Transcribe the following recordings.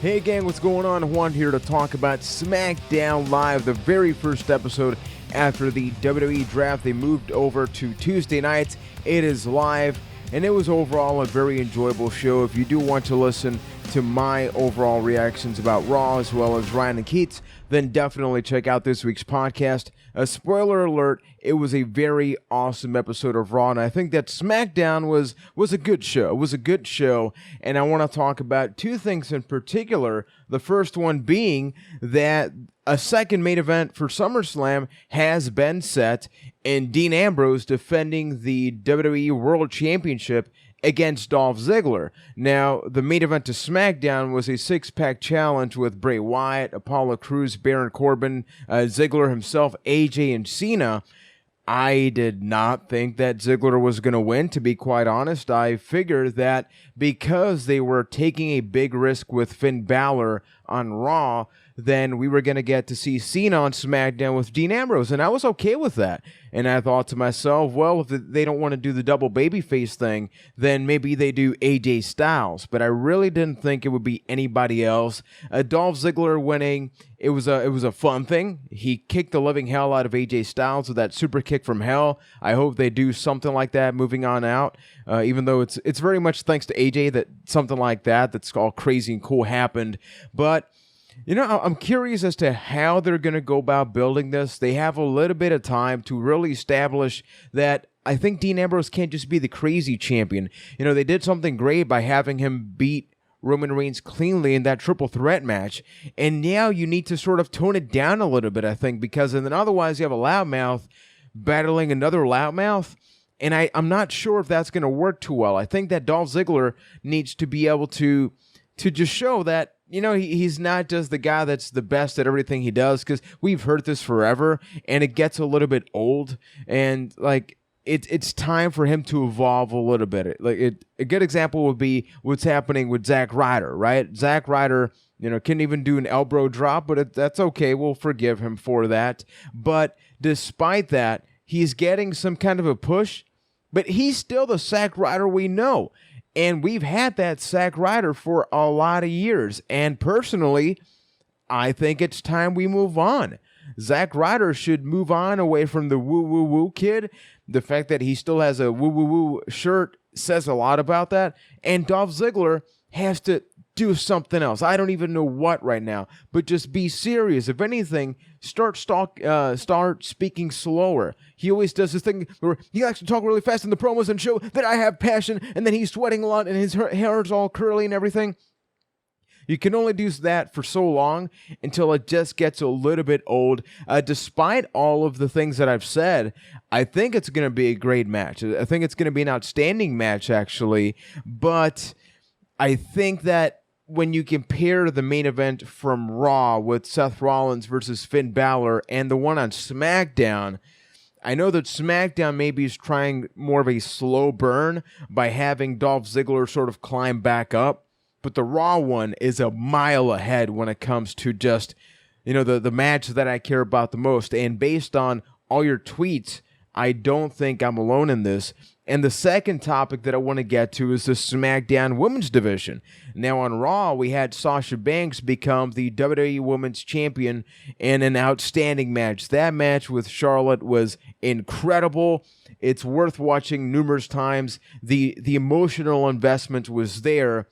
Hey gang, what's going on? Juan here to talk about SmackDown Live, the very first episode after the WWE draft. They moved over to Tuesday nights. It is live, and it was overall a very enjoyable show. If you do want to listen to my overall reactions about Raw as well as Ryan and Keats, then definitely check out this week's podcast. A spoiler alert, it was a very awesome episode of Raw, and I think that SmackDown was a good show. It was a good show, and I want to talk about two things in particular. The first one being that a second main event for SummerSlam has been set, and Dean Ambrose defending the WWE World Championship against Dolph Ziggler. Now, the main event to SmackDown was a six-pack challenge with Bray Wyatt, Apollo Crews, Baron Corbin, Ziggler himself, AJ, and Cena. I did not think that Ziggler was going to win, to be quite honest. I figured that because they were taking a big risk with Finn Balor on Raw, then we were going to get to see Cena on SmackDown with Dean Ambrose, and I was okay with that. And I thought to myself, well, if they don't want to do the double babyface thing, then maybe they do AJ Styles. But I really didn't think it would be anybody else. Dolph Ziggler winning, it was a fun thing. He kicked the living hell out of AJ Styles with that super kick from hell. I hope they do something like that moving on out. Even though it's very much thanks to AJ that something like that's all crazy and cool happened. But you know, I'm curious as to how they're going to go about building this. They have a little bit of time to really establish that I think Dean Ambrose can't just be the crazy champion. You know, they did something great by having him beat Roman Reigns cleanly in that triple threat match. And now you need to sort of tone it down a little bit, I think, because then otherwise you have a loudmouth battling another loudmouth. And I'm not sure if that's going to work too well. I think that Dolph Ziggler needs to be able to just show that, you know, he's not just the guy that's the best at everything he does, because we've heard this forever, and it gets a little bit old, and like it's time for him to evolve a little bit. A good example would be what's happening with Zack Ryder, right? Zack Ryder, you know, couldn't even do an elbow drop, but that's okay. We'll forgive him for that. But despite that, he's getting some kind of a push, but he's still the Zack Ryder we know. And we've had that Zack Ryder for a lot of years. And personally, I think it's time we move on. Zack Ryder should move on away from the woo-woo-woo kid. The fact that he still has a woo-woo-woo shirt says a lot about that. And Dolph Ziggler has to do something else. I don't even know what right now, but just be serious. If anything, start speaking slower. He always does this thing where he likes to talk really fast in the promos and show that I have passion, and then he's sweating a lot and his hair's all curly and everything. You can only do that for so long until it just gets a little bit old. Despite all of the things that I've said, I think it's going to be a great match. I think it's going to be an outstanding match, actually. But I think that when you compare the main event from Raw with Seth Rollins versus Finn Balor and the one on SmackDown, I know that SmackDown maybe is trying more of a slow burn by having Dolph Ziggler sort of climb back up, but the Raw one is a mile ahead when it comes to just, you know, the match that I care about the most. And based on all your tweets, I don't think I'm alone in this. And the second topic that I want to get to is the SmackDown Women's Division. Now on Raw, we had Sasha Banks become the WWE Women's Champion in an outstanding match. That match with Charlotte was incredible. It's worth watching numerous times. The emotional investment was there.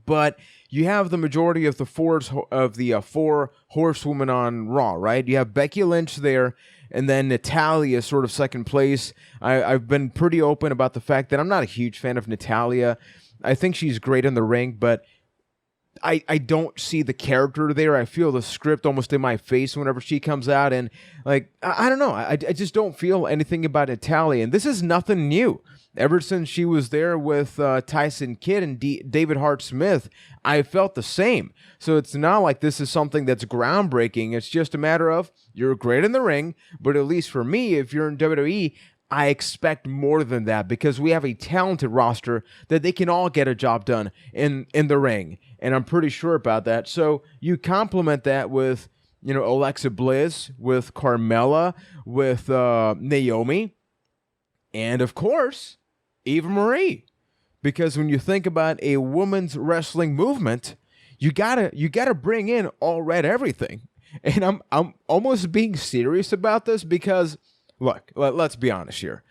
But you have the majority of the four horsewomen on Raw, right? You have Becky Lynch there, and then Natalya sort of second place. I've been pretty open about the fact that I'm not a huge fan of Natalya. I think she's great in the ring, but I don't see the character there. I feel the script almost in my face whenever she comes out, and like I don't know. I just don't feel anything about Natalya, and this is nothing new. Ever since she was there with Tyson Kidd and David Hart Smith, I felt the same. So it's not like this is something that's groundbreaking. It's just a matter of you're great in the ring, but at least for me, if you're in WWE, I expect more than that because we have a talented roster that they can all get a job done in the ring. And I'm pretty sure about that. So you complement that with, you know, Alexa Bliss, with Carmella, with Naomi, and of course, Eva Marie. Because when you think about a women's wrestling movement, you gotta bring in all red everything. And I'm almost being serious about this because, look, let's be honest here.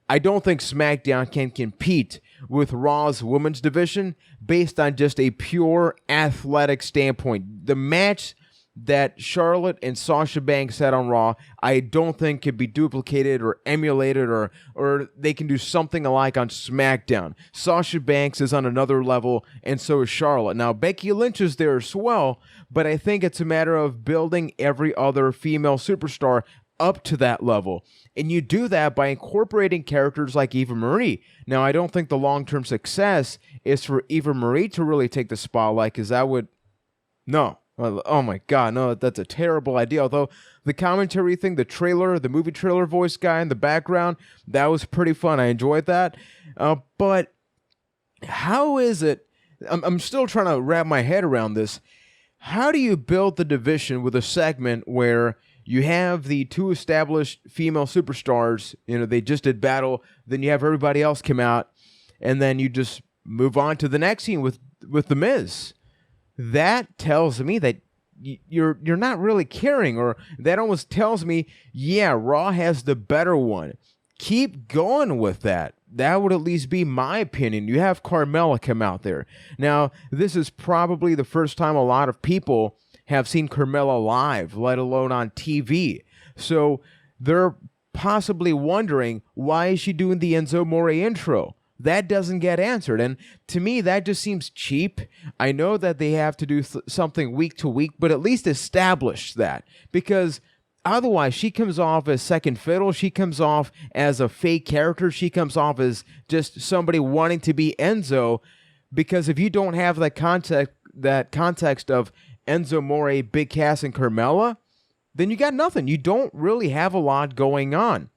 I don't think SmackDown can compete with Raw's women's division based on just a pure athletic standpoint. The match that Charlotte and Sasha Banks had on Raw, I don't think could be duplicated or emulated or they can do something alike on SmackDown. Sasha Banks is on another level, and so is Charlotte. Now, Becky Lynch is there as well, but I think it's a matter of building every other female superstar up to that level. And you do that by incorporating characters like Eva Marie. Now, I don't think the long-term success is for Eva Marie to really take the spotlight, because that would... No. Oh my God, no, that's a terrible idea. Although the commentary thing, the movie trailer voice guy in the background, that was pretty fun. I enjoyed that. But how is it... I'm still trying to wrap my head around this. How do you build the division with a segment where you have the two established female superstars, they just did battle, then you have everybody else come out, and then you just move on to the next scene with The Miz? That tells me that you're not really caring, or that almost tells me, yeah, Raw has the better one. Keep going with that. That would at least be my opinion. You have Carmella come out there. Now, this is probably the first time a lot of people have seen Carmella live, let alone on TV. So they're possibly wondering, why is she doing the Enzo Amore intro? That doesn't get answered, and to me, that just seems cheap. I know that they have to do something week to week, but at least establish that, because otherwise, she comes off as second fiddle. She comes off as a fake character. She comes off as just somebody wanting to be Enzo, because if you don't have that context of Enzo Amore, Big Cass, and Carmella, then you got nothing. You don't really have a lot going on.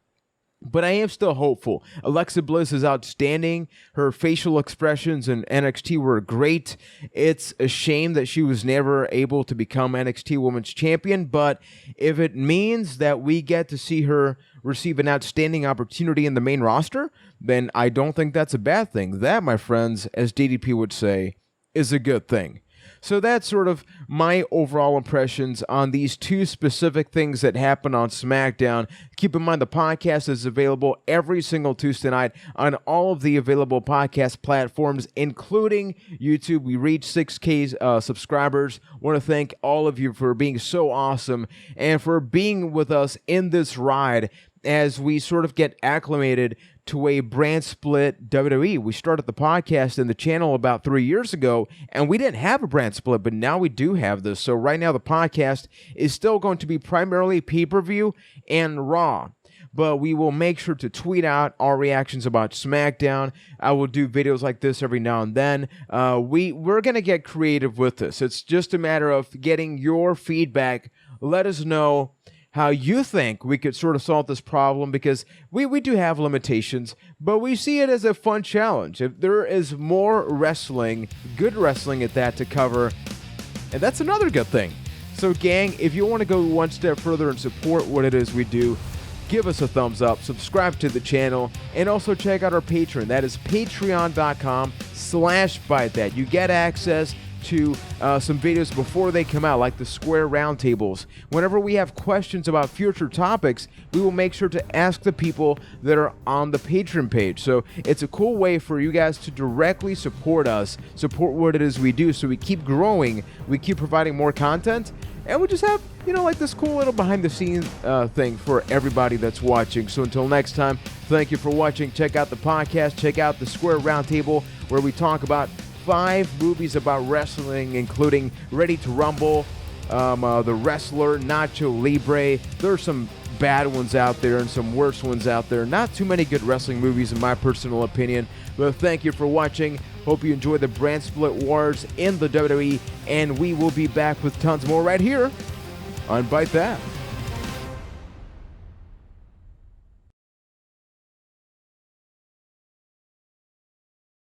But I am still hopeful. Alexa Bliss is outstanding. Her facial expressions in NXT were great. It's a shame that she was never able to become NXT Women's Champion, but if it means that we get to see her receive an outstanding opportunity in the main roster, then I don't think that's a bad thing. That, my friends, as DDP would say, is a good thing. So that's sort of my overall impressions on these two specific things that happened on SmackDown. Keep in mind the podcast is available every single Tuesday night on all of the available podcast platforms, including YouTube. We reached 6K subscribers. I want to thank all of you for being so awesome and for being with us in this ride as we sort of get acclimated to a brand split WWE. We started the podcast and the channel about 3 years ago, and we didn't have a brand split, but now we do have this. So right now the podcast is still going to be primarily pay-per-view and Raw, but we will make sure to tweet out our reactions about SmackDown. I will do videos like this every now and then. We're going to get creative with this. It's just a matter of getting your feedback. Let us know how you think we could sort of solve this problem, because we do have limitations, but we see it as a fun challenge. If there is more wrestling, good wrestling at that, to cover, and that's another good thing. So gang, if you want to go one step further and support what it is we do, give us a thumbs up, subscribe to the channel, and also check out our Patreon. That is patreon.com/Byte That. You get access to some videos before they come out, like the Square Roundtables. Whenever we have questions about future topics, we will make sure to ask the people that are on the Patreon page. So it's a cool way for you guys to directly support us, support what it is we do, so we keep growing, we keep providing more content, and we just have, like this cool little behind-the-scenes thing for everybody that's watching. So until next time, thank you for watching. Check out the podcast, check out the Square Roundtable, where we talk about 5 movies about wrestling, including Ready to Rumble, The Wrestler, Nacho Libre. There are some bad ones out there and some worse ones out there. Not too many good wrestling movies in my personal opinion, but thank you for watching. Hope you enjoy the brand split wars in the WWE, and we will be back with tons more right here on Byte That.